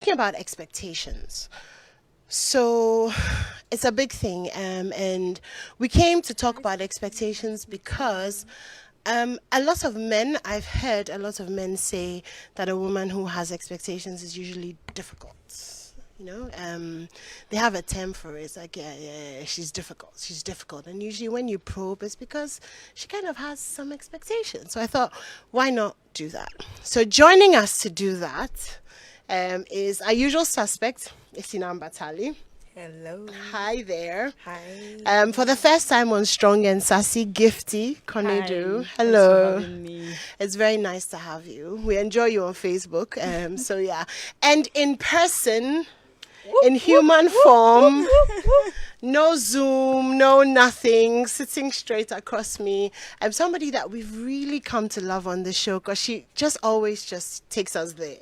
Talking about expectations. So it's a big thing, and we came to talk about expectations because a lot of men, I've heard a lot of men say that a woman who has expectations is usually difficult. They have a term for it. It's like, yeah, she's difficult. She's difficult. And usually when you probe, it's because she kind of has some expectations. So I thought, why not do that? So joining us to do that is our usual suspect, Isina Batali. Hello. Hi there. Hi. For the first time on Strong and Sassy, Gifty Konedu. Hi. Hello. Thanks for having me. It's very nice to have you. We enjoy you on Facebook. So yeah. And in person, in human form, no Zoom, no nothing, sitting straight across me. I'm somebody that we've really come to love on the show because she just always just takes us there.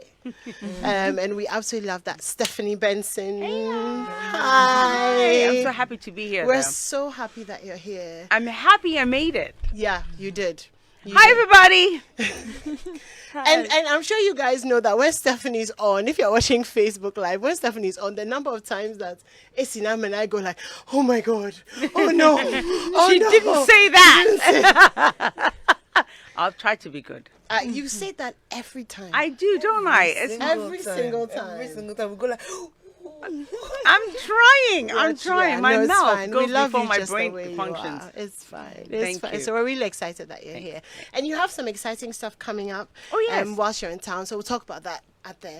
And we absolutely love that. Stephanie Benson. Hi. I'm so happy to be here. We're though. so happy that you're here. I'm happy I made it. Yeah, you did. Hi, everybody. And I'm sure you guys know that when Stephanie's on, if you're watching Facebook Live, when Stephanie's on, the number of times that Esinam and I go like, oh my God, oh no, oh She no. didn't say that. I'll try to be good. You say that every time. I do, don't I? It's, Every single time. Every single time we go like, I'm trying. I'm trying. Yeah, My no, it's mouth fine. goes we love before you my just the brain way you functions. are. It's fine. It's Thank fine. you. So we're really excited that you're here. And you have some exciting stuff coming up Oh, yes. whilst you're in town. So we'll talk about that at the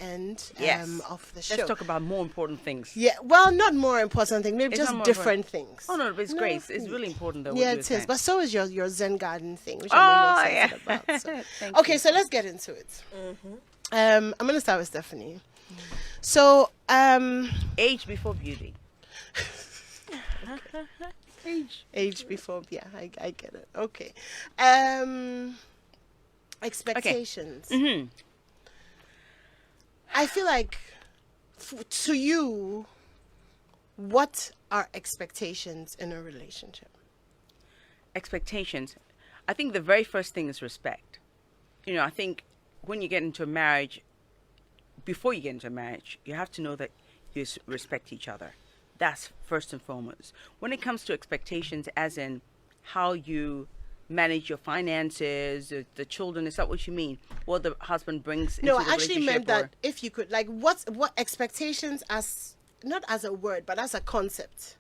end Yes. of the show. Let's talk about more important things. Yeah, well, not more important thing, maybe It's just not more different things. Oh, no, but it's great. It's really important, though. what Yeah, you were it is. saying. But so is your Zen garden thing, which Oh, I'm really excited yeah. about. So. Thank Okay, so let's get into it. I'm going to start with Stephanie. So, Age before beauty. age before, yeah, I get it. Okay. Expectations. Mm-hmm. I feel like, to you, what are expectations in a relationship? Expectations. I think the very first thing is respect. I think when you get into a marriage, before you get into a marriage, you have to know that you respect each other. That's first and foremost. When it comes to expectations, as in how you manage your finances, the children, is that what you mean? What the husband brings into No, the I actually meant relationship, that if you could, like, what expectations as, not as a word, but as a concept.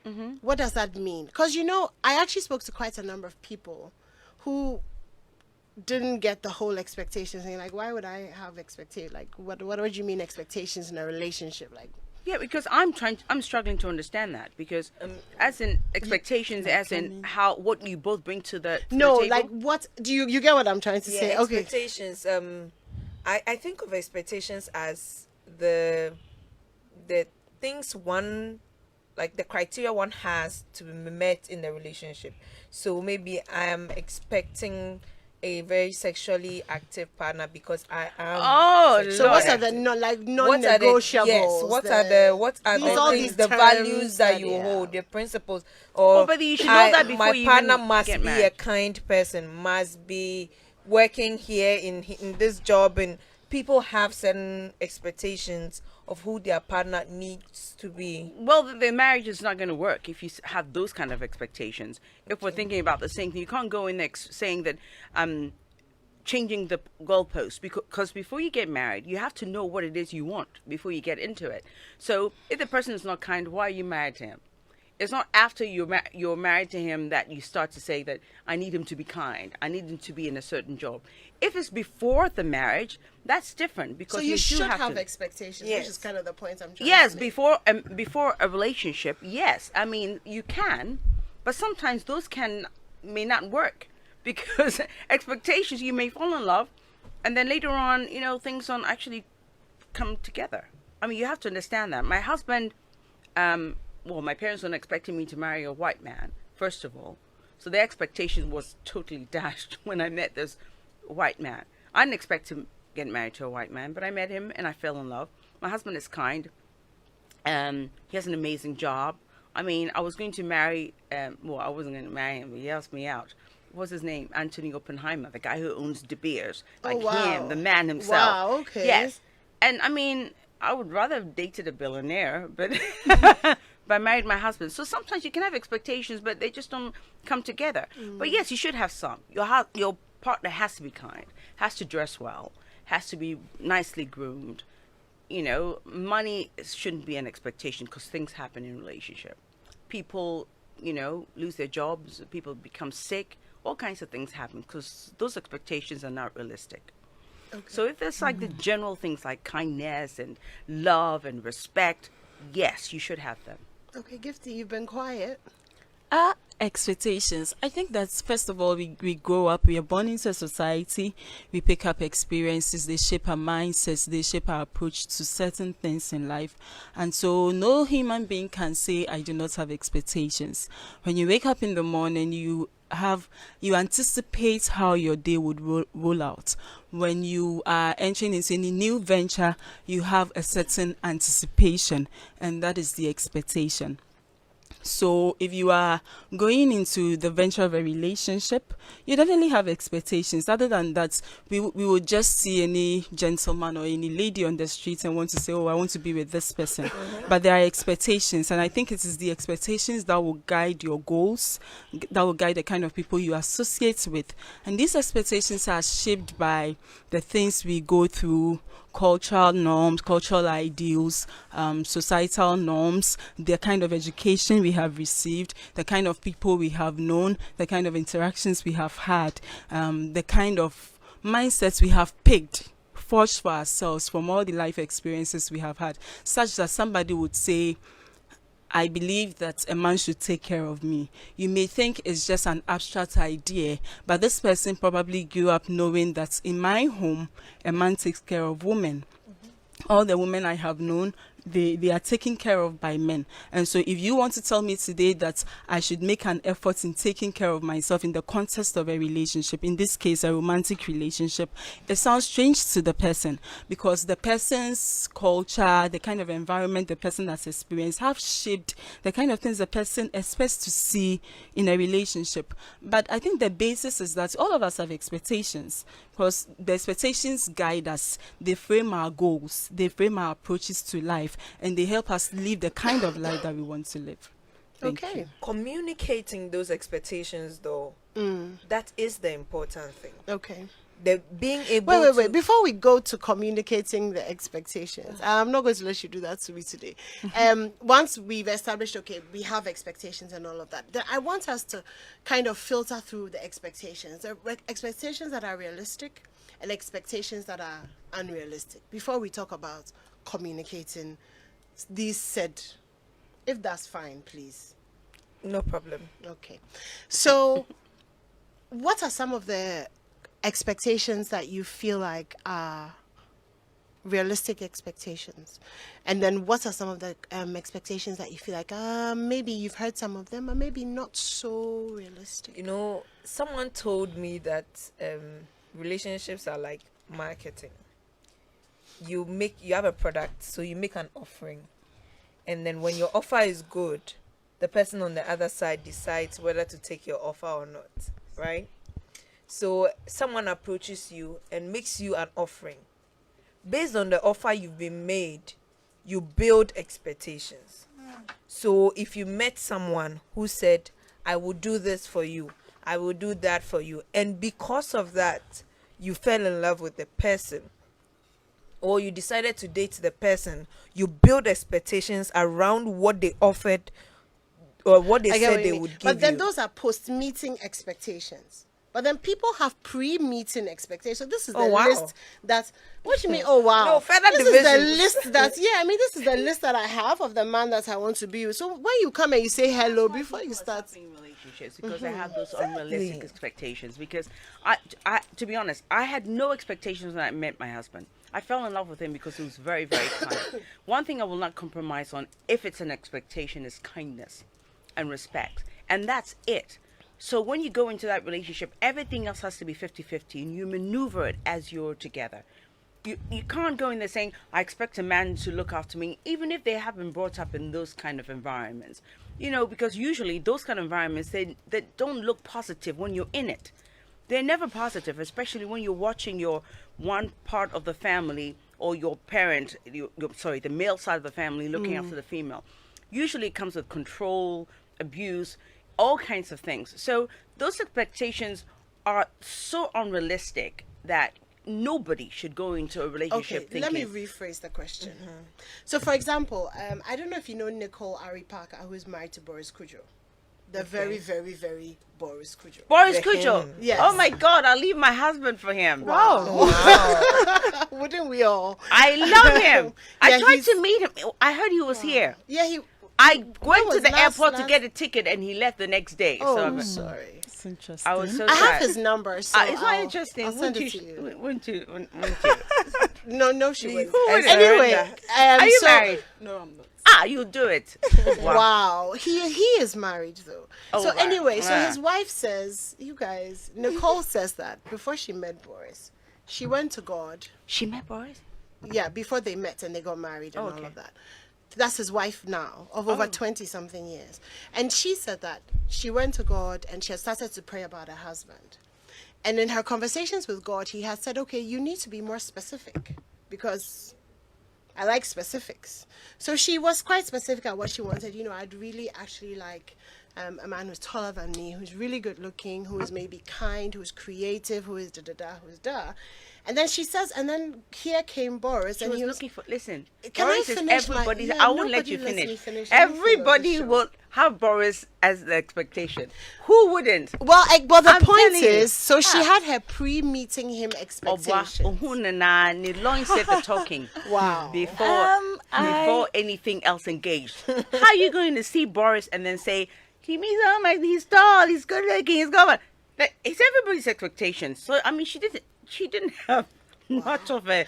Mm-hmm. What does that mean? Because, I actually spoke to quite a number of people who didn't get the whole expectations thing. Like, why would I have expectations? Like, what do you mean expectations in a relationship? Like, Yeah, because I'm struggling to understand that, because as in expectations, as in what you both bring to the no, table. like, what do you get what I'm trying to say? Okay. expectations. I think of expectations as the things one, like the criteria one has to be met in the relationship. So maybe I am expecting a very sexually active partner because I am. Oh, So Lord. what are the non-negotiables? Yes, what are these all the these things, the terms values that you yeah. hold, the principles, or but you should know that before my you partner even must get be a married. kind person, must be working here in this job, and people have certain expectations of who their partner needs to be. Well, the marriage is not going to work if you have those kind of expectations. If we're thinking about the same thing, you can't go in there saying that changing the goalposts, because before you get married, you have to know what it is you want before you get into it. So if the person is not kind, why are you married to him? It's not after you're married to him that you start to say that I need him to be kind, I need him to be in a certain job. If it's before the marriage, that's different, because So you do should have to, expectations, Yes. which is kind of the point I'm trying Yes, to make. before a relationship, yes. I mean, you can, but sometimes those may not work, because expectations, you may fall in love, and then later on, things don't actually come together. I mean, you have to understand that. My husband, my parents weren't expecting me to marry a white man, first of all, so the expectation was totally dashed when I met this white man. I didn't expect to get married to a white man, but I met him and I fell in love. My husband is kind. He has an amazing job. I mean, I was going to marry, I wasn't going to marry him, but he asked me out. What's his name? Anthony Oppenheimer, the guy who owns De Beers. Like wow. him, the man himself. Wow, okay. Yes. And I mean, I would rather have dated a billionaire, but but I married my husband. So sometimes you can have expectations, but they just don't come together. But yes, you should have some. Your partner has to be kind, has to dress well, has to be nicely groomed. You know, money shouldn't be an expectation because things happen in a relationship. People, you know, lose their jobs, people become sick, all kinds of things happen because those expectations are not realistic. Okay. So if there's like the general things like kindness and love and respect, yes, you should have them. Okay, Gifty, you've been quiet. Expectations. I think that first of all, we grow up, we are born into a society, we pick up experiences, they shape our mindsets, they shape our approach to certain things in life. And so no human being can say, I do not have expectations. When you wake up in the morning, you anticipate how your day would roll out. When you are entering into any new venture, you have a certain anticipation, and that is the expectation. So if you are going into the venture of a relationship, you definitely have expectations. Other than that, we would just see any gentleman or any lady on the street and want to say, oh, I want to be with this person. But there are expectations, and I think it is the expectations that will guide your goals, that will guide the kind of people you associate with. And these expectations are shaped by the things we go through, cultural norms, cultural ideals, societal norms, the kind of education we have received, the kind of people we have known, the kind of interactions we have had, the kind of mindsets we have picked, forged for ourselves from all the life experiences we have had, such that somebody would say, I believe that a man should take care of me. You may think it's just an abstract idea, but this person probably grew up knowing that in my home, a man takes care of women. All the women I have known, they are taken care of by men. And so if you want to tell me today that I should make an effort in taking care of myself in the context of a relationship, in this case a romantic relationship, it sounds strange to the person, because the person's culture, the kind of environment the person has experienced have shaped the kind of things the person expects to see in a relationship. But I think the basis is that all of us have expectations, because the expectations guide us. They frame our goals, they frame our approaches to life, and they help us live the kind of life that we want to live. Thank Okay. you. Communicating those expectations, though, that is the important thing. Okay. The being able Wait. Before we go to communicating the expectations, I'm not going to let you do that to me today. Once we've established, okay, we have expectations and all of that, then I want us to kind of filter through the expectations. There are expectations that are realistic and expectations that are unrealistic. Before we talk about communicating these said, if that's fine, please. No problem. Okay. So what are some of the expectations that you feel like are realistic expectations? And then what are some of the expectations that you feel like maybe you've heard some of them, or maybe not so realistic? You know, someone told me that relationships are like marketing. You have a product, so you make an offering, and then when your offer is good, the person on the other side decides whether to take your offer or not, right? So someone approaches you and makes you an offering. Based on the offer you've been made, you build expectations. So if you met someone who said, I will do this for you, I will do that for you, and because of that, you fell in love with the person, or you decided to date the person, you build expectations around what they offered or what they said they would give you. But then those are post-meeting expectations. But then people have pre-meeting expectations. This is the list that. What do you mean? Oh wow! No, further this divisions. is the list that. Yeah, I mean, this is the list that I have of the man that I want to be with. So when you come and you say hello before you start relationships, because I have those unrealistic expectations. Because I, to be honest, I had no expectations when I met my husband. I fell in love with him because he was very, very kind. One thing I will not compromise on, if it's an expectation, is kindness and respect, and that's it. So when you go into that relationship, everything else has to be 50-50, and you maneuver it as you're together. You can't go in there saying, I expect a man to look after me, even if they have been brought up in those kind of environments. You know, because usually those kind of environments, they don't look positive when you're in it. They're never positive, especially when you're watching your one part of the family or your parent, the male side of the family looking after the female. Usually it comes with control, abuse, all kinds of things. So those expectations are so unrealistic that nobody should go into a relationship Okay, thinking. let me rephrase the question. So, for example, I don't know if you know Nicole Ari Parker, who is married to Boris Kujo. The very, very, very Boris Kujo. Boris Kujo. Yes. Oh my God, I'll leave my husband for him. Wow. Wouldn't we all? I love him. I Yeah, tried he's- to meet him. I heard he was here. Yeah, I went was to the last- airport to last- get a ticket and he left the next day. Oh, so I'm sorry. It's interesting. I was so I have sad. his number, so It's not interesting. I'll send Wouldn't it to you. Wouldn't you? No, she wouldn't. Who would Anyway, surrender? Are you so, married? No, I'm not. You do it. Wow, he is married though. Oh, so wow. anyway, so Yeah. his wife says, you guys, Nicole says that before she met Boris, she went to God. She met Boris? Yeah, before they met and they got married and all Okay. of that. That's his wife now, of over 20 something years. And she said that she went to God and she had started to pray about her husband. And in her conversations with God, he had said, okay, you need to be more specific because I like specifics. So she was quite specific at what she wanted. You know, I'd really actually like a man who's taller than me, who's really good looking, who is maybe kind, who's creative, who is da-da-da, who's da. And then she says, and then here came Boris, She and was he was looking for. Listen, Can I Boris is finish my- everybody's. yeah, I won't let nobody you lets me finish. finish anything on the Everybody show. will have Boris as the expectation. Who wouldn't? Well, the I'm point telling you. is, so she Ah. had her pre-meeting him Obwa, expectations. ohunana, ni long set the talking. Wow. Before anything else engaged. How are you going to see Boris and then say, he's tall, he's good looking, he's going? It's everybody's expectations. So I mean, she didn't have much of a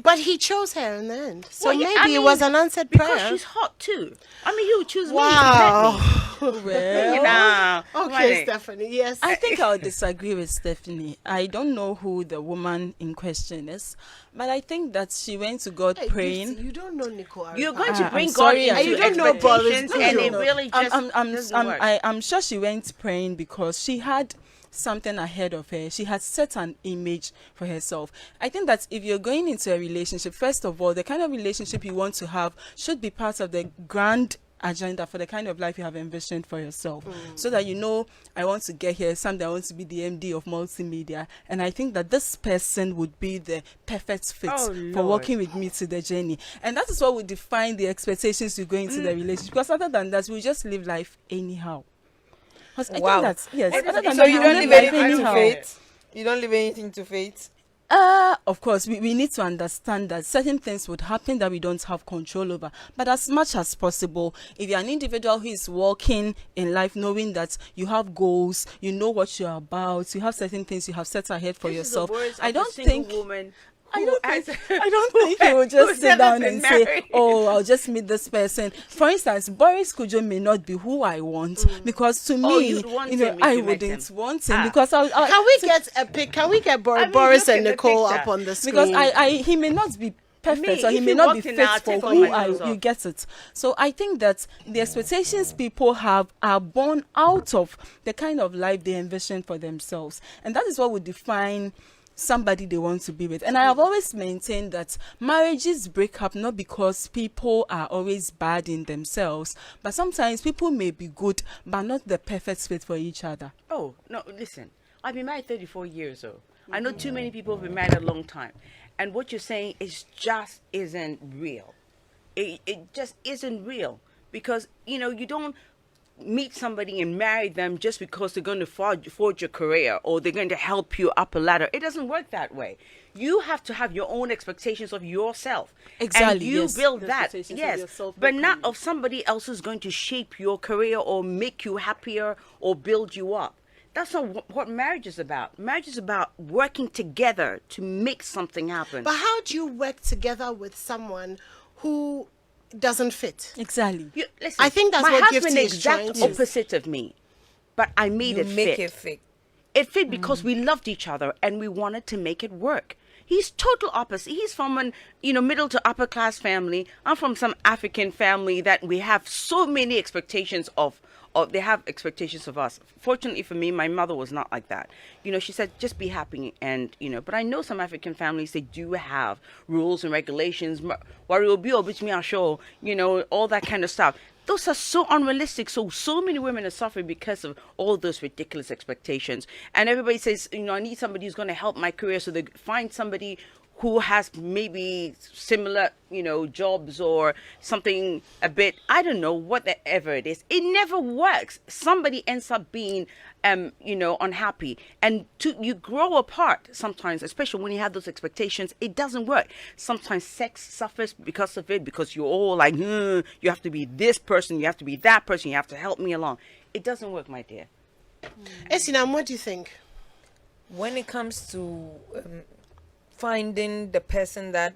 But he chose her in the end. So Well, yeah, maybe I it mean, was an answered because prayer. she's hot too. I mean, he would choose Wow. me. If he met me. Well, You know, Okay, money. Stephanie. Yes. I think I'll disagree with Stephanie. I don't know who the woman in question is, but I think that she went to God Hey, praying. you don't know Nicole. You're Arifat. going to I'm bring God sorry, into you don't know Boris expectations, and it Kujo. really just doesn't work. I'm sure she went praying because she had something ahead of her. She had set an image for herself. I think that if you're going into a relationship, first of all, the kind of relationship you want to have should be part of the grand agenda for the kind of life you have envisioned for yourself, so that you know, I want to get here someday, I want to be the MD of multimedia, and I think that this person would be the perfect fit Oh, for Lord. working with me to the journey. And that is what would define the expectations you go into the relationship, because other than that, we just live life anyhow. 'Cause I Wow. think that's, yes, other than So that, you we don't live leave life anything to anyhow. fate? You don't leave anything to fate? Of course, we need to understand that certain things would happen that we don't have control over. But as much as possible, if you're an individual who is walking in life knowing that you have goals, you know what you're about, you have certain things you have set ahead for This is the yourself. words of I a don't single think woman I who don't has- think you will who's just sit never down been and say, married. "Oh, I'll just meet this person." For instance, Boris Kujo may not be who I want, because to Oh, me, you'd want you know, him if I you met wouldn't him. want him Ah. because I'll Can we get a pic? Can we get mean, Boris look and at the Nicole picture. up on the screen? because he may not be perfect, Me, or he if may you not be walked in fit now, I'll for take all who my clothes you off. get it. So I think that the expectations people have are born out of the kind of life they envision for themselves, and that is what would define somebody they want to be with. And I have always maintained that marriages break up not because people are always bad in themselves, but sometimes people may be good but not the perfect fit for each other. Oh, no, listen. I've been married 34 years, though. I know too many people have been married a long time. And what you're saying is just isn't real. It just isn't real. Because, you know, you don't meet somebody and marry them just because they're going to forge your career or they're going to help you up a ladder. It doesn't work that way. You have to have your own expectations of yourself. Exactly, And you yes. build The that. expectations of Yes. yourself But not become- of somebody else who's going to shape your career or make you happier or build you up. That's not what marriage is about. Marriage is about working together to make something happen. But how do you work together with someone who doesn't fit? Exactly. I think that's my what husband Gifty is exact trying to- opposite of me, but I made You it make fit. it fit. It fit because we loved each other and we wanted to make it work. He's total opposite. He's from an middle to upper class family. I'm from some African family that we have so many expectations of or they have expectations of us. Fortunately for me, my mother was not like that. She said, just be happy. And, but I know some African families, they do have rules and regulations, all that kind of stuff. Those are so unrealistic. So many women are suffering because of all those ridiculous expectations. And everybody says, I need somebody who's going to help my career. So they find somebody who has maybe similar, jobs or something a bit, I don't know, whatever it is. It never works. Somebody ends up being, unhappy. And you grow apart sometimes, especially when you have those expectations. It doesn't work. Sometimes sex suffers because of it, because you're all like, you have to be this person, you have to be that person, you have to help me along. It doesn't work, my dear. Esinam, what do you think? When it comes to finding the person that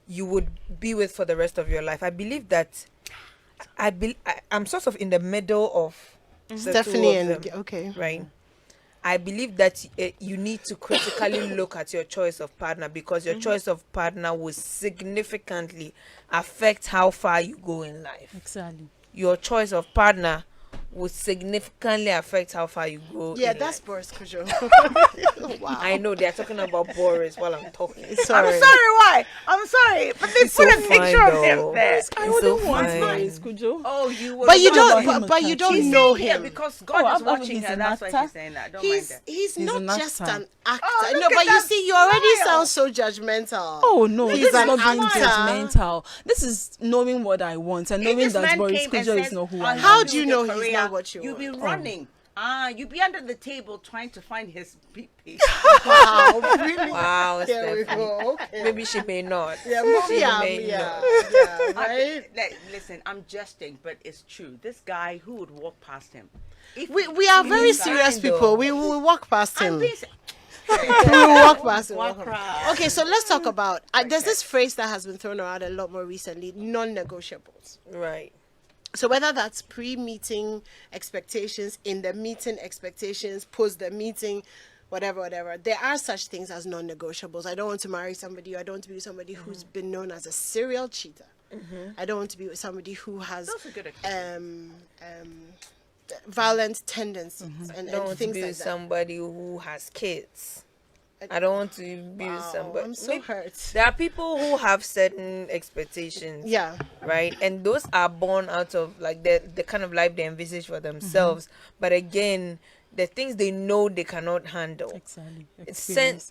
you would be with for the rest of your life, I believe that I'm sort of in the middle of Stephanie and them, okay, right? I believe that you need to critically look at your choice of partner, because your choice of partner will significantly affect how far you go in life. Exactly. Your choice of partner will significantly affect how far you go. Yeah, in that's life. Boris Kujo. Wow. I know they're talking about Boris while I'm talking. Sorry. I'm sorry, why? I'm sorry. But they He's put so a picture fine, of him though. there. I He's wouldn't so want fine. Boris Kujo. Oh, you would. But you What don't. about him, But you Auntie? don't He's know saying here him. because God is I've watching he's her. an That's why actor. she's saying that. Don't mind her. He's He's not an just actor. an actor. Oh, no, look but at you that see, you already smile. sound so judgmental. Oh no, He's this is an not being actor. judgmental. This is knowing what I want and If knowing this that man Boris came and Kujo is said, not who "I'll I help How am. do you with know your he's career," not what you You'll be want? running. You'll be under the table trying to find his PP. Wow, really? Wow, There we Stephanie. go. Okay. Maybe she may not. Yeah, She yeah, may yeah, not. yeah, right? Listen, I'm jesting, but it's true. This guy, who would walk past him? If We are very He's serious fine, people. though. We will walk past I'm him. being, We will walk past him. Walk walk past past. him. Okay, so let's talk about. There's this phrase that has been thrown around a lot more recently: non-negotiables. Right. So whether that's pre-meeting expectations, in the meeting expectations, post the meeting, whatever, there are such things as non-negotiables. I don't want to marry somebody. I don't want to be with somebody who's been known as a serial cheater. I don't want to be with somebody who has Those are good examples. violent tendencies and I don't want to things be like with that. somebody who has kids. I don't want to be with Wow, somebody. I'm so hurt. There are people who have certain expectations. Yeah. Right, and those are born out of like the kind of life they envisage for themselves. But again, the things they know they cannot handle. Exactly.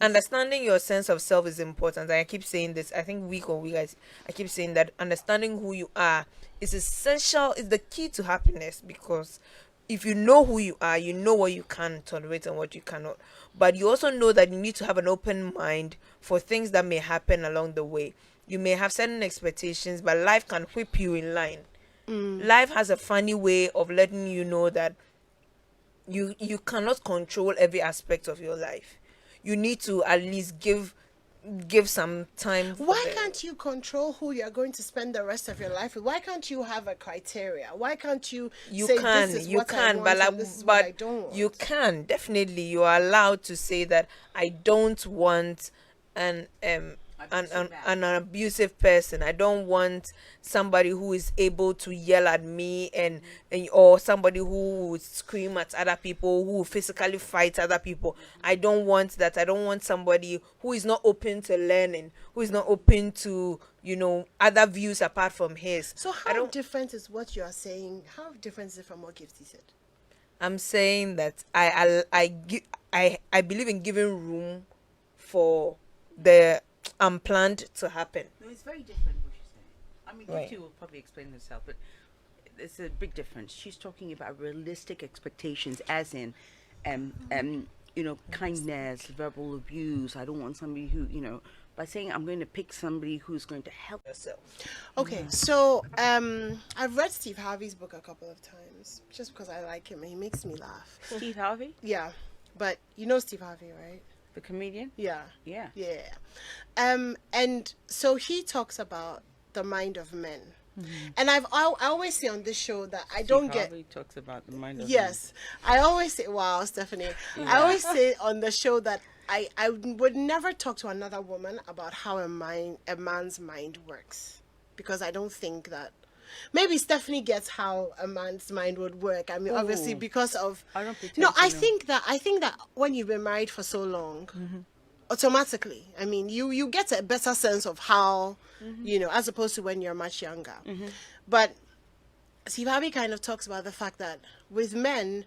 Understanding your sense of self is important. And I keep saying this. I think week guys, I keep saying that understanding who you are is essential. Is the key to happiness, because if you know who you are, you know what you can tolerate and what you cannot. But you also know that you need to have an open mind for things that may happen along the way. You may have certain expectations, but life can whip you in line. Life has a funny way of letting you know that you cannot control every aspect of your life. You need to at least give some time. Why can't you control who you're going to spend the rest of your life with? Why can't you have a criteria? Why can't you say this is what I want and this is what I don't want? You can definitely. You are allowed to say that I don't want an abusive person. I don't want somebody who is able to yell at me and or somebody who would scream at other people, who will physically fight other people. I don't want that. I don't want somebody who is not open to learning, who is not open to other views apart from his. So how different is what you are saying? How different is it from what Gifty said? I'm saying that I believe in giving room for the unplanned to happen. No, it's very different what she's saying. I mean, Right. Gifty will probably explain herself, but it's a big difference. She's talking about realistic expectations, as in, kindness, verbal abuse. I don't want somebody who, by saying I'm going to pick somebody who's going to help Yourself. Okay, so I've read Steve Harvey's book a couple of times just because I like him and he makes me laugh. Steve Harvey, Yeah, but you know Steve Harvey, right? the comedian. Yeah. Yeah. Yeah. And so he talks about the mind of men. And I always say on this show that I don't get. Harvey talks about the mind of Yes, I always say, wow, Stephanie. I always say on the show that I would never talk to another woman about how a man's mind works, because I don't think that maybe Stephanie gets how a man's mind would work. I mean, obviously because of I don't pretend no, to I know. think that when you've been married for so long, automatically, I mean, you get a better sense of how, as opposed to when you're much younger. But Sibabi kind of talks about the fact that with men,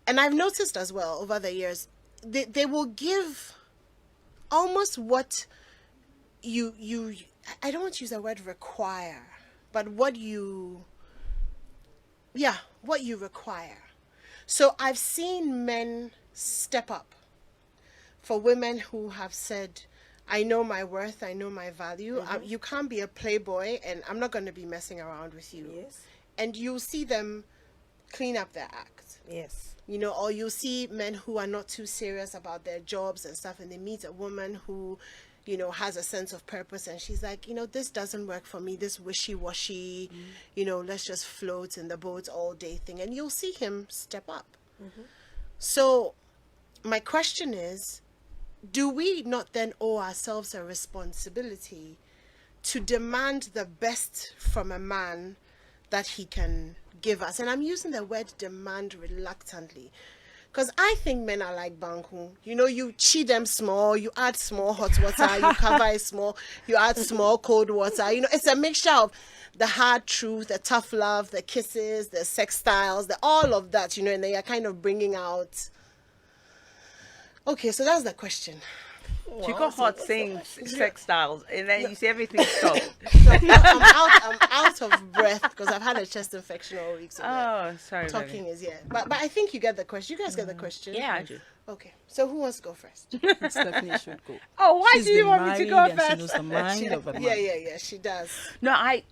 and I've noticed as well over the years, they will give almost what you I don't want to use the word require, but what you require. So I've seen men step up for women who have said, I know my worth, I know my value. You can't be a playboy, and I'm not going to be messing around with you. Yes. And you'll see them clean up their act. Yes. Or you'll see men who are not too serious about their jobs and stuff, and they meet a woman who, has a sense of purpose, and she's like, this doesn't work for me, this wishy-washy, let's just float in the boat all day thing, and you'll see him step up. So my question is, do we not then owe ourselves a responsibility to demand the best from a man that he can give us? And I'm using the word demand reluctantly, because I think men are like Banku. You cheat them small, you add small hot water, you cover it small, you add small cold water. It's a mixture of the hard truth, the tough love, the kisses, the sex styles, all of that, and then you're kind of bringing out. Okay, so that's the question. She got hot saying sex styles, and then you see everything stopped. So I'm out of breath because I've had a chest infection all week. So Sorry, talking is but I think you get the question. You guys get the question. Yeah, I do. Okay, so who wants to go first? Stephanie should go. Oh, why She's do you been want me to go married and first? She knows the mind of a man. Yeah, she does. No, I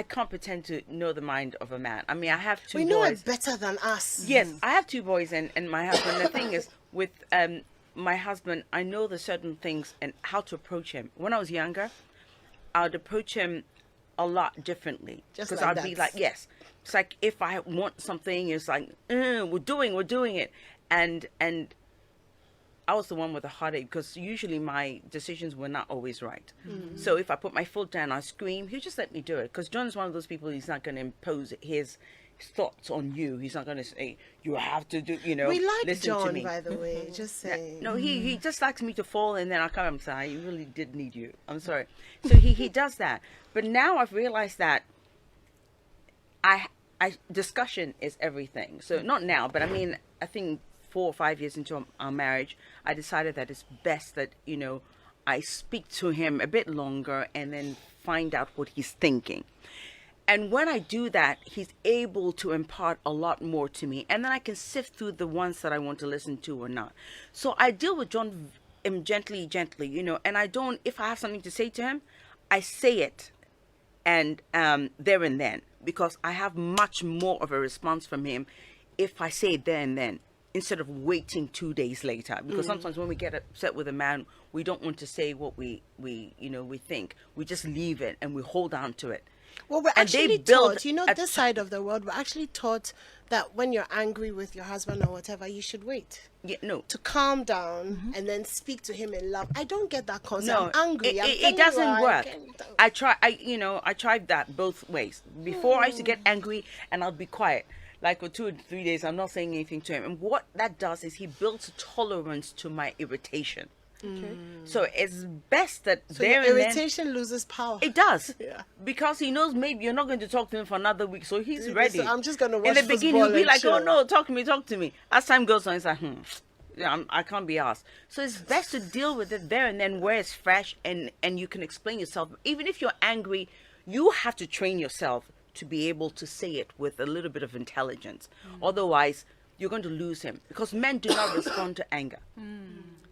can't pretend to know the mind of a man. I mean, I have two We know boys. it better than us. Yes, I have two boys and my husband. The thing is, with my husband, I know the certain things and how to approach him. When I was younger, I would approach him a lot differently. Just because like I'd be that. like, yes. It's like if I want something, it's like, we're doing it. And I was the one with the heartache because usually my decisions were not always right. So if I put my foot down, I scream, he'll just let me do it. Because John's one of those people, he's not going to impose his thoughts on you. He's not going to say, you have to do, We like listen to John, me. by the way. Just saying. No, he just likes me to fall, and then I come. I'm sorry, I really did need you. I'm sorry. So he does that. But now I've realized that I discussion is everything. So not now, but I mean, I think 4 or 5 years into our marriage, I decided that it's best that I speak to him a bit longer and then find out what he's thinking. And when I do that, he's able to impart a lot more to me. And then I can sift through the ones that I want to listen to or not. So I deal with John gently, and I don't, if I have something to say to him, I say it and there and then, because I have much more of a response from him if I say it there and then, instead of waiting 2 days later. Because sometimes when we get upset with a man, we don't want to say what we think. We just leave it and we hold on to it. Well, we're And they actually build taught, a this side of the world, we're actually taught that when you're angry with your husband or whatever, you should wait Yeah, no. to calm down and then speak to him in love. I don't get that concept. No, I'm angry. it doesn't work. I tried that both ways. Before I used to get angry and I'd be quiet. Like for 2 or 3 days, I'm not saying anything to him. And what that does is he builds a tolerance to my irritation. Okay. So it's best that So there your and then irritation loses power. it does. Yeah. Because he knows maybe you're not going to talk to him for another week, so he's ready. So I'm just gonna watch In the beginning, football he'll be and like, "Oh chill." no, talk to me." As time goes on, it's like, yeah, I can't be asked. So it's best to deal with it there and then, where it's fresh, and you can explain yourself. Even if you're angry, you have to train yourself to be able to say it with a little bit of intelligence. Otherwise, you're going to lose him, because men do not respond to anger.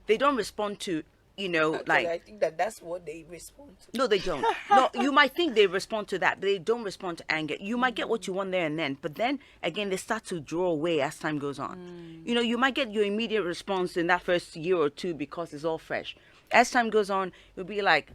They don't respond to, Actually, I think that's what they respond to. no, they don't. No, you might think they respond to that, but they don't respond to anger. You might get what you want there and then, but then again, they start to draw away as time goes on. You might get your immediate response in that first year or two because it's all fresh. As time goes on, you'll be like,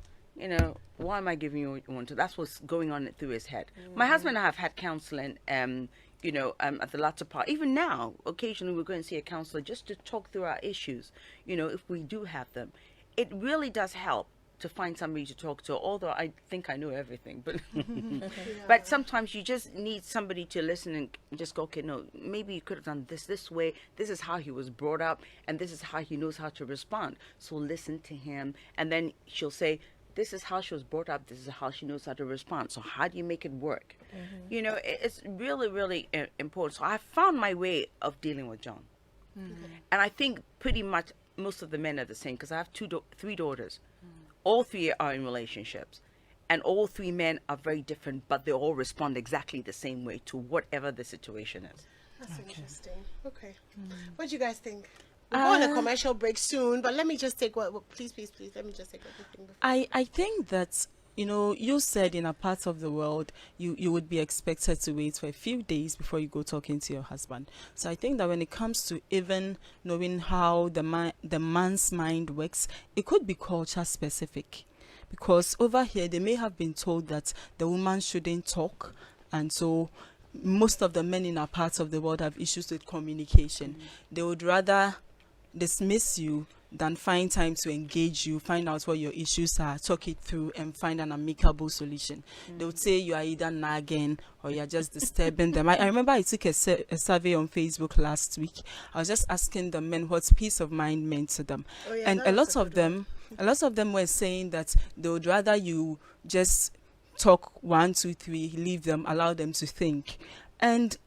why am I giving you what you want to? That's what's going on through his head. My husband and I have had counseling, at the latter part. Even now, occasionally we're going to see a counselor just to talk through our issues, if we do have them. It really does help to find somebody to talk to, although I think I know everything, but but sometimes you just need somebody to listen and just go, okay, no, maybe you could have done this way. This is how he was brought up, and this is how he knows how to respond. So listen to him, and then she'll say, this is how she was brought up. This is how she knows how to respond. So how do you make it work? You know, it's really, really important. So I found my way of dealing with John. And I think pretty much most of the men are the same, because I have three daughters. All three are in relationships, and all three men are very different, but they all respond exactly the same way to whatever the situation is. That's interesting. Okay. What do you guys think? We'll go on a commercial break soon, but let me just take please, let me just take what you think before. I think that, you know, you said in a part of the world you would be expected to wait for a few days before you go talking to your husband. So I think that when it comes to even knowing how the man's mind works, it could be culture specific, because over here they may have been told that the woman shouldn't talk, and so most of the men in our parts of the world have issues with communication. They would rather dismiss you than find time to engage you, find out what your issues are, talk it through, and find an amicable solution. They would say you are either nagging or you're just disturbing them. I remember I took a survey on Facebook last week. I was just asking the men what peace of mind meant to them. And a lot of them were saying that they would rather you just talk 1, 2, 3, leave them, allow them to think. And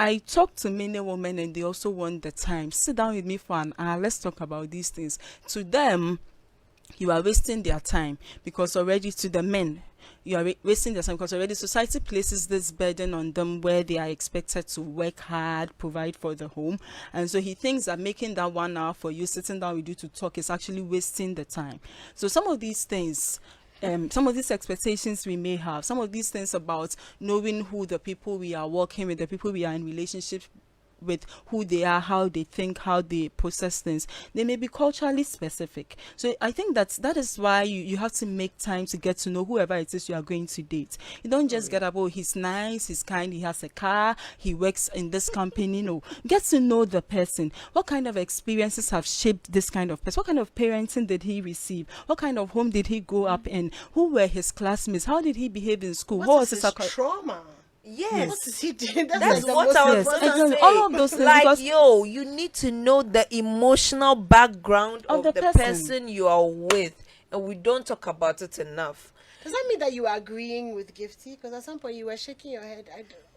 I talk to many women, and they also want the time. Sit down with me for an hour. Let's talk about these things. To them, you are wasting their time, because already to the men, you are wasting their time, because already society places this burden on them where they are expected to work hard, provide for the home. And so he thinks that making that 1 hour for you, sitting down with you to talk, is actually wasting the time. So some of these things, some of these expectations we may have, some of these things about knowing who the people we are working with, the people we are in relationship with, who they are, how they think, how they process things, they may be culturally specific. So I think that is why you have to make time to get to know whoever it is you are going to date. You don't just get up, oh, he's nice, he's kind, he has a car, he works in this company. No, get to know the person. What kind of experiences have shaped this kind of person? What kind of parenting did he receive? What kind of home did he grow up in? Who were his classmates? How did he behave in school? What is his trauma? Yes. What is he doing? That's what I was going to say. All of those things, like, because you need to know the emotional background of the person you are with, and we don't talk about it enough. Does that mean that you are agreeing with Gifty? Because at some point you were shaking your head.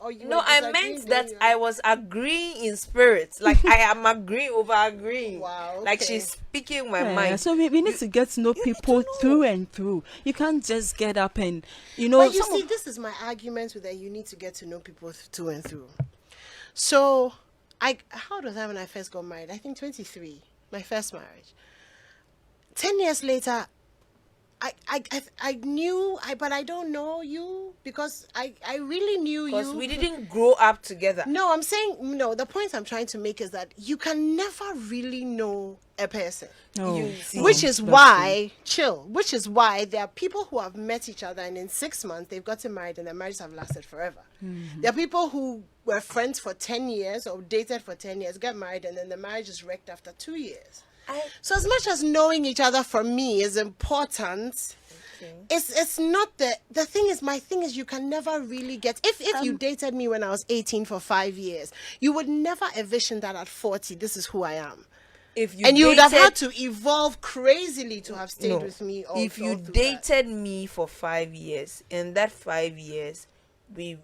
I meant that I was agreeing in spirit. Like, I am agreeing over agreeing. Wow. Okay. Like, she's speaking my mind. So we need to get to know people through and through. You can't just get up and, But you see, this is my argument with that. You need to get to know people through and through. So, how old was I when I first got married? I think 23. My first marriage. 10 years later, I knew, but I don't know you, because I really knew you. Because we didn't grow up together. No, I'm saying, no, the point I'm trying to make is that you can never really know a person. Which is why there are people who have met each other, and in 6 months they've gotten married, and their marriages have lasted forever. There are people who were friends for 10 years or dated for 10 years, get married, and then the marriage is wrecked after 2 years. So as much as knowing each other for me is important, it's not the thing is, my thing is, you can never really get, if you dated me when I was 18 for 5 years, you would never envision that at 40 this is who I am. You would have had to evolve crazily to have stayed with me. If you dated me for 5 years, in that 5 years we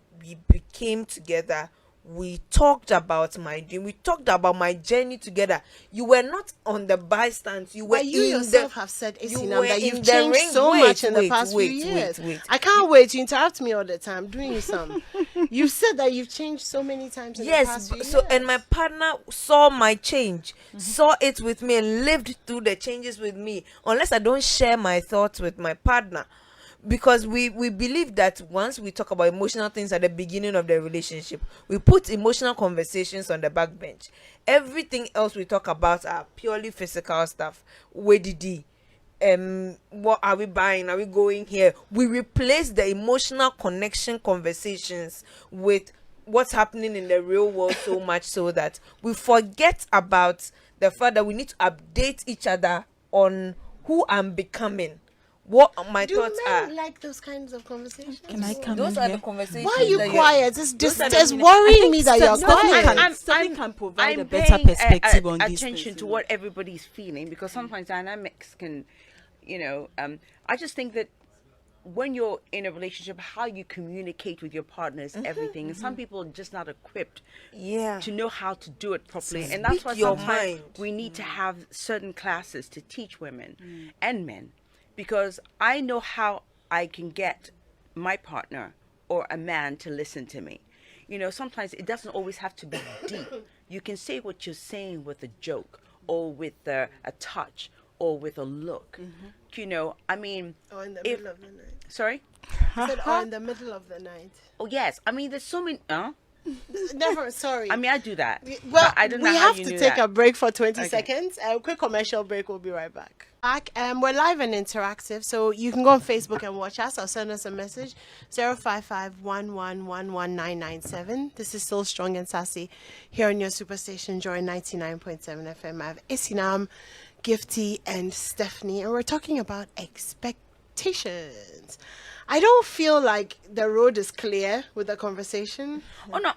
became together, we talked about my dream, we talked about my journey together. You were not on the bystand. You were. But you yourself have said, that you've changed so much in the past few years. I can't wait. You interrupt me all the time. I'm doing you some. You've said that you've changed so many times in the past few years. And my partner saw my change, saw it with me, and lived through the changes with me. Unless I don't share my thoughts with my partner. Because we believe that once we talk about emotional things at the beginning of the relationship, we put emotional conversations on the back bench. Everything else we talk about are purely physical stuff. Where did he? What are we buying? Are we going here? We replace the emotional connection conversations with what's happening in the real world so much so that we forget about the fact that we need to update each other on who I'm becoming. what my Do thoughts men are. like those kinds of conversations? Can I come Those in are here? the conversations. Why are you that you're- quiet? It's those are it's the- worrying me that you're Stephanie quiet. Stephanie can provide a I'm better paying perspective on these attention things, to you know. what everybody's feeling, because sometimes dynamics can, I just think that when you're in a relationship, how you communicate with your partner is everything. And some people are just not equipped Yeah. to know how to do it properly. And that's why Speak your sometimes mind. we need to have certain classes to teach women and men, because I know how I can get my partner or a man to listen to me. Sometimes it doesn't always have to be deep. You can say what you're saying with a joke or with a touch or with a look. I mean, Or in the if, middle of the night. sorry? I said, or in the middle of the night. Oh, yes. I mean, there's so many, Never, sorry. I mean, I do that. Well, But I don't know we how have you to knew take that. a break for 20 Okay. seconds. A quick commercial break. We'll be right back. We're live and interactive, so you can go on Facebook and watch us or send us a message 055-1111-997. This is still Strong and Sassy here on your superstation Joy 99.7 FM. I have Isinam, Gifty, and Stephanie, and we're talking about expectations. I don't feel like the road is clear with the conversation. Oh no,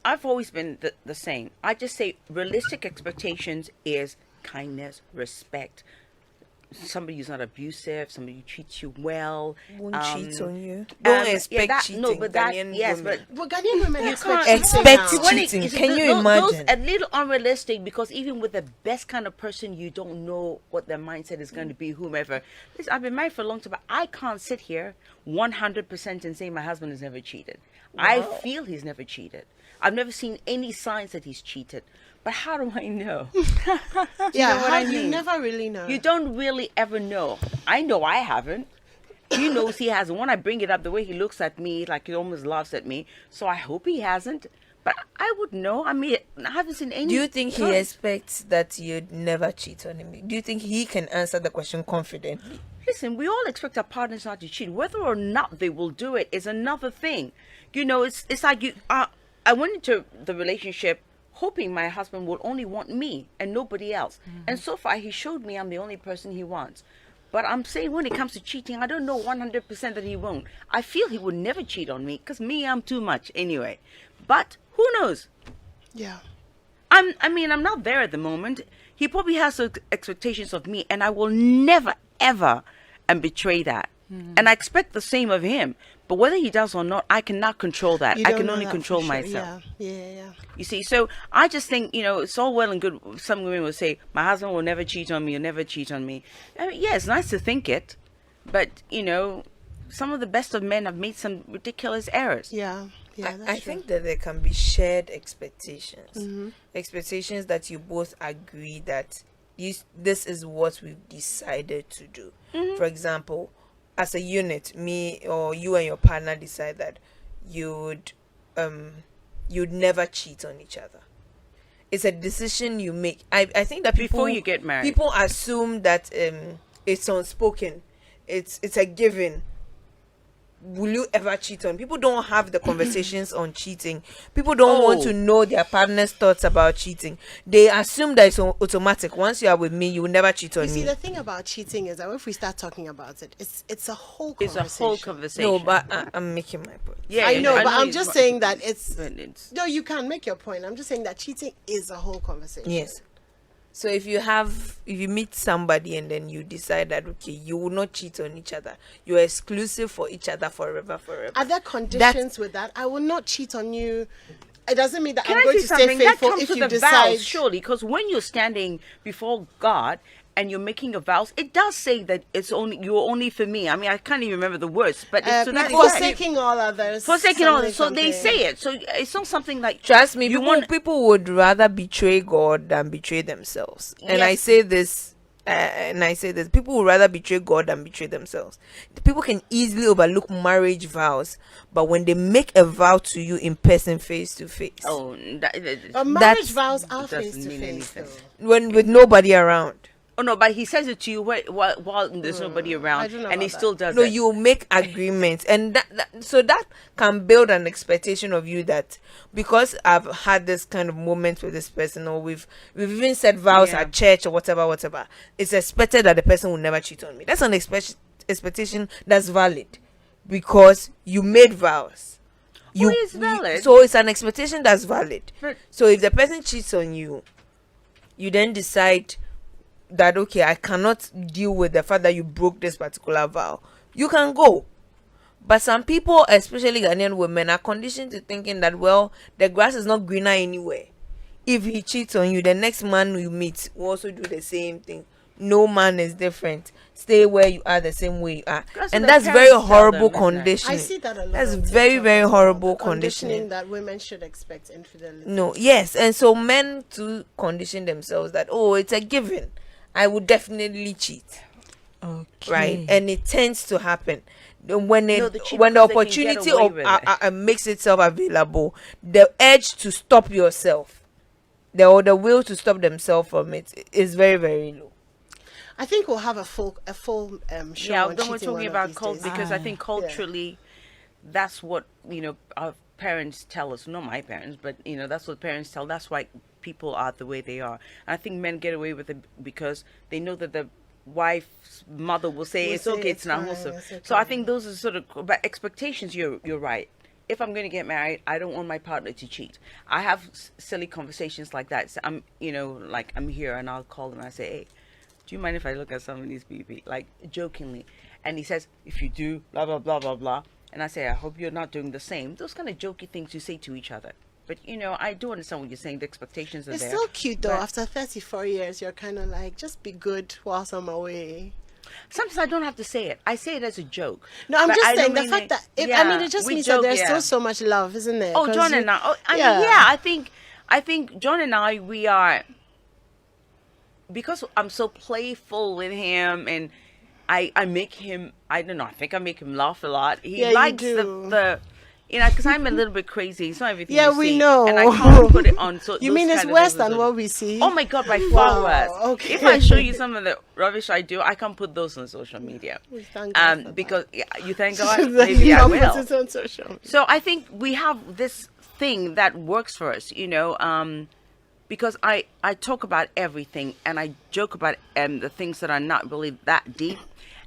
I've always been the same. I just say realistic expectations is kindness, respect. Somebody who's not abusive, somebody who treats you well. Won't cheat on you. Don't expect cheating. No, but that Ghanaian yes, women. but But Ghanaian women expect can't cheating expect now. cheating. Can you imagine? Those a little unrealistic, because even with the best kind of person, you don't know what their mindset is going to be. Whomever. Listen, I've been married for a long time, but I can't sit here 100% and say my husband has never cheated. I feel he's never cheated. I've never seen any signs that he's cheated. But how do I know? Yeah, know what I you mean? never really know. You don't really ever know. I know I haven't. He knows he hasn't. When I bring it up, the way he looks at me, like he almost laughs at me. So I hope he hasn't. But I would know. I mean, I haven't seen any. Do you think he signs. expects that you'd never cheat on him? Do you think he can answer the question confidently? Listen, we all expect our partners not to cheat. Whether or not they will do it is another thing. It's like you. I went into the relationship hoping my husband would only want me and nobody else. And so far, he showed me I'm the only person he wants. But I'm saying when it comes to cheating, I don't know 100% that he won't. I feel he would never cheat on me, because I'm too much anyway. But who knows? Yeah. I'm not there at the moment. He probably has those expectations of me, and I will never, ever betray that. And I expect the same of him. But whether he does or not, I cannot control that. You I don't can know only that control for sure. myself. Yeah. You see, so I just think, it's all well and good. Some women will say, my husband will never cheat on me, he'll never cheat on me. I mean, yeah, it's nice to think it. But, some of the best of men have made some ridiculous errors. Yeah. That's I true. think that there can be shared expectations. Expectations that you both agree that this is what we've decided to do. For example, as a unit, me or you and your partner decide that you'd never cheat on each other. It's a decision you make. I think that Before you get married. people assume that it's unspoken. It's a given. Will you ever cheat on? People don't have the conversations on cheating. People don't want to know their partner's thoughts about cheating. They assume that it's automatic. Once you are with me, you will never cheat on You see, me. the thing about cheating is that if we start talking about it, it's a whole It's conversation. a whole conversation. No, but I'm making my point. Yeah, I know, but I'm it's just not- saying that it's... but it's- No, you can't make your point. I'm just saying that cheating is a whole conversation. Yes. So if you meet somebody and then you decide that, okay, you will not cheat on each other, you're exclusive for each other forever. Are there conditions with that? I will not cheat on you. It doesn't mean that Can I'm I going say to stay something? That faithful comes if with you the decide... vows, surely, because when you're standing before God and you're making a vows, it does say that you're only for me. I mean, I can't even remember the words, but it's to that extent. Forsaking all others. Forsaking all something, this. So they something. say it. So it's not something like Trust me, you people would rather betray God than betray themselves. And I Yes. say this, people would rather betray God than betray themselves. The people can easily overlook marriage vows, but when they make a vow to you in person, face to face, Oh, But marriage That's- vows are doesn't face to mean face, anything. though. when with nobody around. oh no, but he says it to you while there's nobody I around, don't know and he about still does No, it. you make agreements, and so that can build an expectation of you that because I've had this kind of moment with this person, or we've even said vows Yeah. at church or whatever, it's expected that the person will never cheat on me. That's an expectation that's valid because you made vows. It's valid. So it's an expectation that's valid. But- So if the person cheats on you, you then decide that, okay, I cannot deal with the fact that you broke this particular vow, you can go. But some people, especially Ghanaian women, are conditioned to thinking that, well, the grass is not greener anywhere. If he cheats on you, the next man you meet will also do the same thing. No man is different. Stay where you are the same way you are. And that's very horrible conditioning. I see that a lot. That's on very, TikTok very as well, horrible the conditioning. that women should expect infidelity. No, yes. And so men to condition themselves that, oh, it's a given. I would definitely cheat. Okay. Right? And it tends to happen. When No, it they cheat when the because they can get opportunity away of with it. makes itself available, the urge to stop yourself, the will to stop themselves from it is very, very low. I think we'll have a full show Yeah, on then we're cheating one talking of about these culture days. because I think culturally, that's what our parents tell us. Not my parents, but that's what parents tell. That's why people are the way they are. And I think men get away with it because they know that the wife's mother will say Will it's say okay, it's it's not fine, wholesome. it's So I okay. think those are sort of but expectations. You're right. If I'm going to get married, I don't want my partner to cheat. I have silly conversations like that. So I'm here and I'll call them and I say, hey, do you mind if I look at some of these people, like jokingly? And he says, if you do, blah, blah, blah, blah, blah. And I say, I hope you're not doing the same. Those kind of jokey things you say to each other. But, I do understand what you're saying. The expectations are It's there. still cute though. But After 34 years, you're kind of like, just be good whilst I'm away. sometimes I don't have to say it. I say it as a joke. No, I'm But just I saying don't the mean fact that yeah, it just we means joke, that there's yeah. still so much love, isn't there? Oh, 'Cause John you- and I. Oh, I think John and I, we are, because I'm so playful with him and I make him, I don't know, I think I make him laugh a lot. He Yeah, you likes do. the because I'm a little bit crazy. It's not everything Yeah, you we see. know. And I can't put it on. So You those mean it's kind of worse things than are- what we see? Oh my God, by Wow, far worse. okay. If I show you some of the rubbish I do, I can't put those on social media. We thank God for that. Because you thank God, Then maybe you I don't put will. it on social media. So I think we have this thing that works for us, because I talk about everything and I joke about the things that are not really that deep.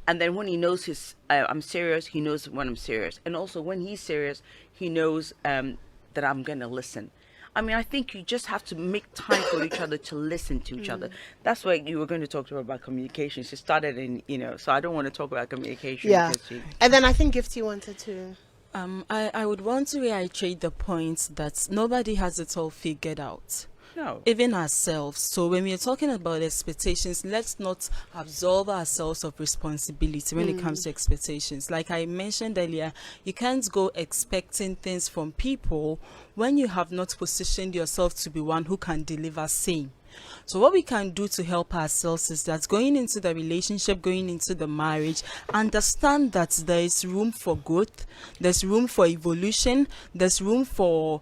And then when he knows I'm serious, he knows when I'm serious. And also when he's serious, he knows that I'm going to listen. I mean, I think you just have to make time for each other to listen to each other. That's why you were going to talk to her about communication. She started so I don't want to talk about communication. Yeah. because she- And then I think Gifty wanted to. I would want to reiterate the point that nobody has it all figured out. No. Even ourselves. So when we are talking about expectations, let's not absolve ourselves of responsibility when it comes to expectations. Like I mentioned earlier, you can't go expecting things from people when you have not positioned yourself to be one who can deliver same. So what we can do to help ourselves is that going into the relationship, going into the marriage, understand that there is room for growth, there's room for evolution, there's room for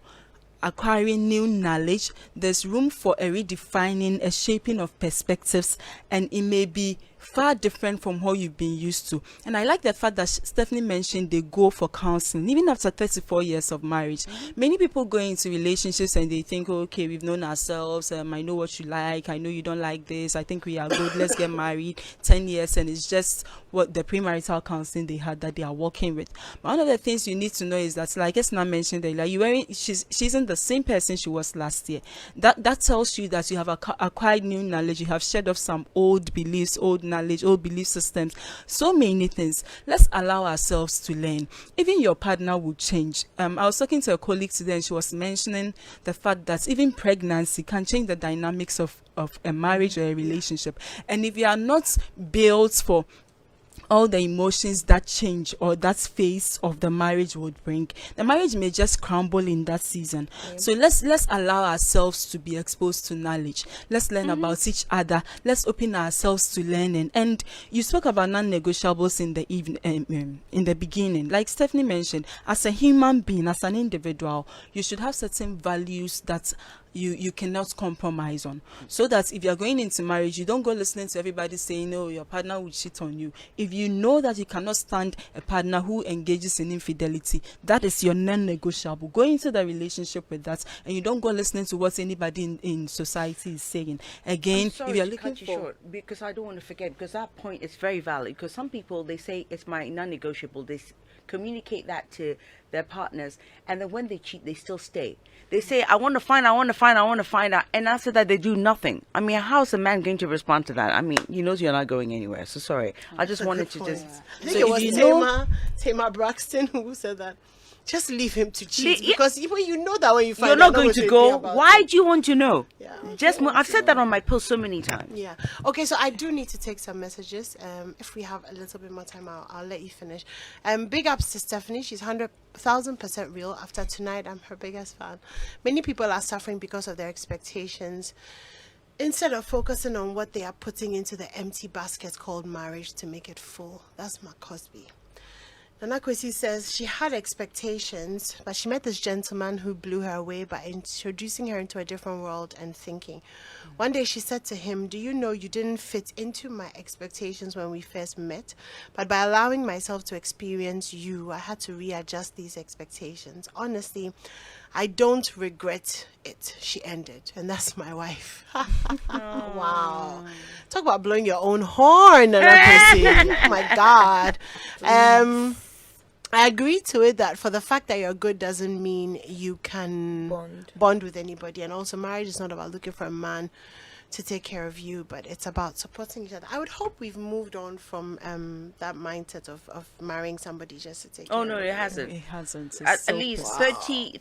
acquiring new knowledge, there's room for a redefining, a shaping of perspectives, and it may be far different from what you've been used to. And I like the fact that Stephanie mentioned they go for counseling even after 34 years of marriage. Many people go into relationships and they think, okay, we've known ourselves, I know what you like, I know you don't like this, I think we are good, let's get married. 10 years, and it's just what the premarital counseling they had that they are working with. But one of the things you need to know is that, like Esna mentioned earlier, she isn't the same person she was last year. That tells you that you have acquired new knowledge, you have shed off some old beliefs, old knowledge, old belief systems, so many things. Let's allow ourselves to learn. Even your partner will change. I was talking to a colleague today and she was mentioning the fact that even pregnancy can change the dynamics of a marriage or a relationship. And if you are not built for all the emotions that change or that phase of the marriage would bring, the marriage may just crumble in that season. So let's allow ourselves to be exposed to knowledge. Let's learn about each other. Let's open ourselves to learning. And you spoke about non-negotiables in the beginning. Like Stephanie mentioned, as a human being, as an individual, you should have certain values that you cannot compromise on, so that if you're going into marriage, you don't go listening to everybody saying, no, your partner will cheat on you. If you know that you cannot stand a partner who engages in infidelity, that is your non-negotiable. Go into the relationship with that, and you don't go listening to what anybody in society is saying. Again, I'm sorry if you're to looking cut you for short, because I don't want to forget, because that point is very valid, because some people, they say it's my non-negotiable, communicate that to their partners, and then when they cheat, they still stay. They say, I want to find out, and after that they do nothing. I mean, how's a man going to respond to that? I mean, he knows you're not going anywhere. So sorry, I just wanted to just I think it was Tamar Braxton who said that. Just leave him to cheat, because when you know that when you find you're not out, going to go. Why do you want to know? Yeah. Just I've said that on my post so many times. Yeah. Okay, so I do need to take some messages. If we have a little bit more time, I'll let you finish. Big ups to Stephanie. She's 100,000% real. After tonight, I'm her biggest fan. Many people are suffering because of their expectations, instead of focusing on what they are putting into the empty basket called marriage to make it full. That's my Cosby. Nana Kwesi says she had expectations, but she met this gentleman who blew her away by introducing her into a different world and thinking. One day she said to him, do you know you didn't fit into my expectations when we first met? But by allowing myself to experience you, I had to readjust these expectations. Honestly, I don't regret it, she ended. And that's my wife. Wow. Talk about blowing your own horn, Nana Kwesi. Oh my God. I agree to it that for the fact that you're good doesn't mean you can bond with anybody. And also, marriage is not about looking for a man to take care of you, but it's about supporting each other. I would hope we've moved on from that mindset of marrying somebody just to take care Oh of no, you. it hasn't. it hasn't. At least 30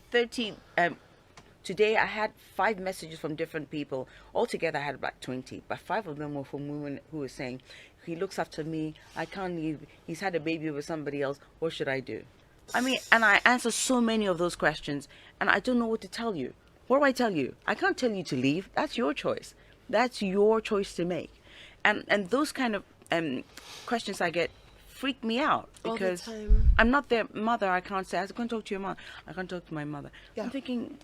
today I had 5 messages from different people. Altogether I had about 20, but 5 of them were from women who were saying, he looks after me, I can't leave, he's had a baby with somebody else, what should I do? I mean, and I answer so many of those questions, and I don't know what to tell you. What do I tell you? I can't tell you to leave. That's your choice. That's your choice to make. And those kind of questions I get freak me out, because I'm not their mother. I can't say, I can't talk to your mom. I can't talk to my mother. Yeah. I'm thinking,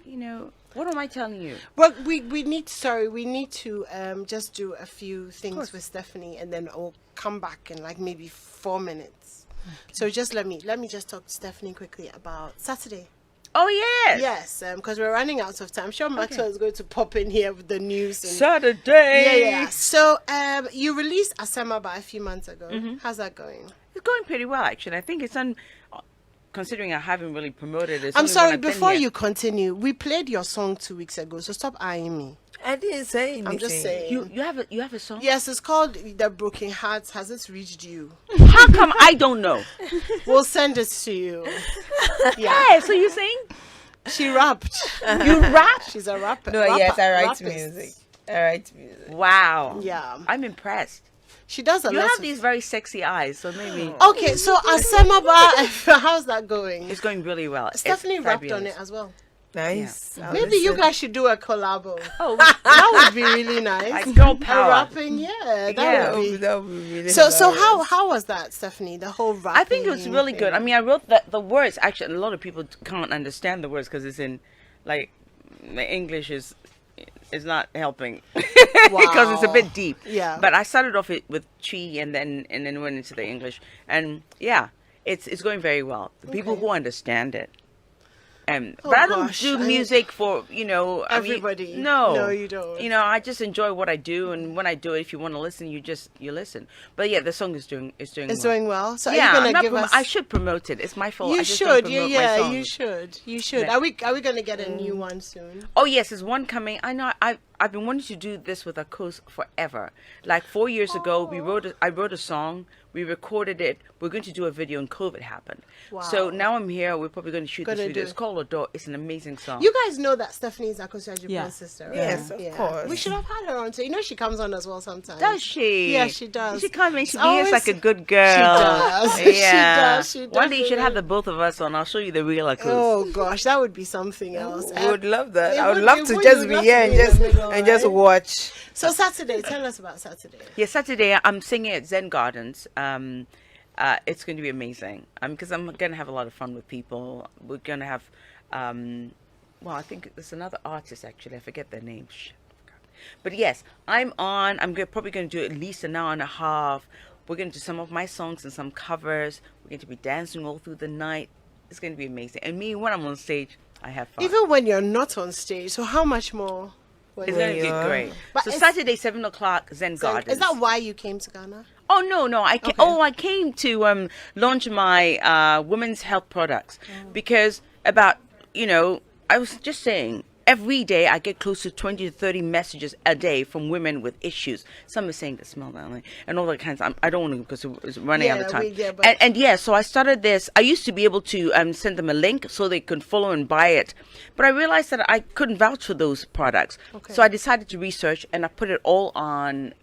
what am I telling you? Well, we need to just do a few things with Stephanie, and then I'll come back in like maybe 4 minutes. Okay. So just let me just talk to Stephanie quickly about Saturday. Oh yes. Yes, because we're running out of time. I'm sure Maxwell is going to pop in here with the news. And Saturday. Yeah. So you released Asama a few months ago. How's that going? It's going pretty well, actually. I think it's considering I haven't really promoted it. I'm sorry, before you continue, we played your song 2 weeks ago, so stop eyeing me. I didn't say anything. I'm just saying. You have a song? Yes, it's called The Broken Hearts. Has it reached you? How come I don't know? We'll send it to you. Yeah. Hey, so you sing? She rapped. You rap? She's a rapper. No, yes, I write rappist. music. I write music. Wow. Yeah. I'm impressed. She does a You lot have of... these very sexy eyes, so maybe Okay, so Asemaba, how's that going? it's going really well. Stephanie It's rapped on fabulous. it as well. Nice. I'll Maybe you listen. guys should do a collabo. Oh, That would be really nice. like girl A power. rapping, yeah. Yeah. Would be... That would be really So hilarious. how was that, Stephanie? The whole rapping. I think it was really good. I mean, I wrote the words. Actually, a lot of people can't understand the words because it's in, like, the English is not helping because it's a bit deep. Yeah. But I started off with Chi and then went into the English, and yeah, it's going very well. The people who understand it. But I don't do music for everybody. No, you don't. I just enjoy what I do, and when I do it, if you want to listen, you listen. But yeah, the song is doing. It's doing well. So yeah, are you gonna give us? I should promote it. It's my fault. You I just should. don't promote my Yeah, songs. you should. You should. Yeah. Are we gonna get a new one soon? Oh yes, there's one coming. I know. I've been wanting to do this with a coast forever. Like 4 years ago, I wrote a song. We recorded it. We're going to do a video, and COVID happened. Wow. So now I'm here. We're probably going to shoot this Gonna video. do It's called Adore. It's an amazing song. You guys know that Stephanie is Akosi Ajibo's Yeah. sister, right? Yes, of course. We should have had her on. So she comes on as well sometimes. Does she? Yeah, she does. She come in. She It's behaves always- like a good girl. She does. Yeah. She does. One day you should have the both of us on. I'll show you the real Akosi. Oh gosh, that would be something else. I would love that. it I would would love be- to would just you be love here to and be in just the middle, and just right? watch. So Saturday, tell us about Saturday. Yeah, Saturday I'm singing at Zen Gardens. It's going to be amazing because I'm going to have a lot of fun with people. We're going to have well, I think there's another artist actually. I forget their name. Shit. But yes, I'm on. Probably going to do at least an hour and a half. We're going to do some of my songs and some covers. We're going to be dancing all through the night. It's going to be amazing. And me, when I'm on stage, I have fun. Even when you're not on stage, so how much more? It's going to be great. But So Saturday, 7 o'clock, Zen Gardens. Is that why you came to Ghana? Oh no! I came to launch my women's health products because I was just saying. Every day I get close to 20 to 30 messages a day from women with issues. Some are saying they smell that and all that kinds. I don't want to because it's running out of time. So I started this. I used to be able to send them a link so they could follow and buy it, but I realized that I couldn't vouch for those products. Okay. So I decided to research and I put it all on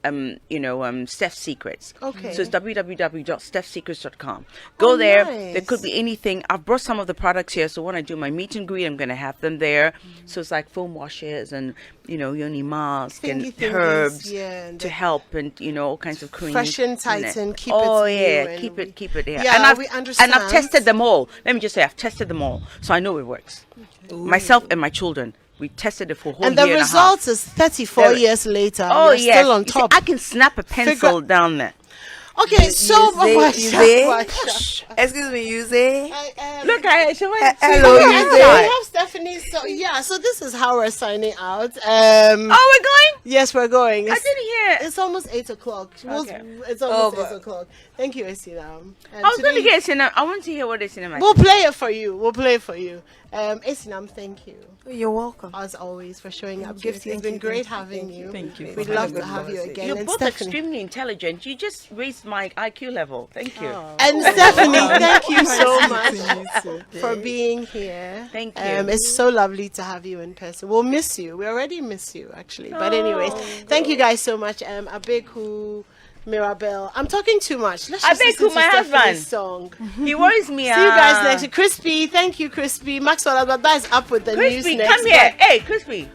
Steph's Secrets. Okay. So it's www.stephsecrets.com. Go there. Nice. There could be anything. I've brought some of the products here, so when I do my meet and greet, I'm going to have them there. So it's like foam washes and yoni mask and herbs to help and all kinds of creams. Freshen, tighten, keep it. Oh yeah, keep it. Yeah. Yeah, and we understand. And I've tested them all. Let me just say, I've tested them all, so I know it works. Myself and my children. We tested it for a whole and the year result is 34 years later. Oh you're still on top. I can snap a pencil down there. Okay, so Excuse me, you say. Look, Hello, we you have Stephanie. So this is how we're signing out. we're going. Yes, we're going. I didn't hear. It's almost 8 o'clock. Okay. It's almost 8 o'clock. Thank you, Esinam. I was going to get Esinam. I want to hear what Esinam. We'll play it for you. Esinam, thank you. You're welcome. As always, for showing up. Gifty, it's been great having you. Thank you. We'd love to have you again. You're And both Stephanie. extremely intelligent. You just raised my IQ level. Thank you. And Stephanie, thank you so much for being here. Thank you. It's so lovely to have you in person. We'll miss you. We already miss you, actually. But anyways, thank you guys so much. Abeku, Mirabelle. I'm talking too much. Let's just listen to my Stephanie's husband. song. He worries me. See you guys next week. Crispy, thank you, Crispy. Maxwell, that is up with the news Crispy, next. come here. Hey, Crispy.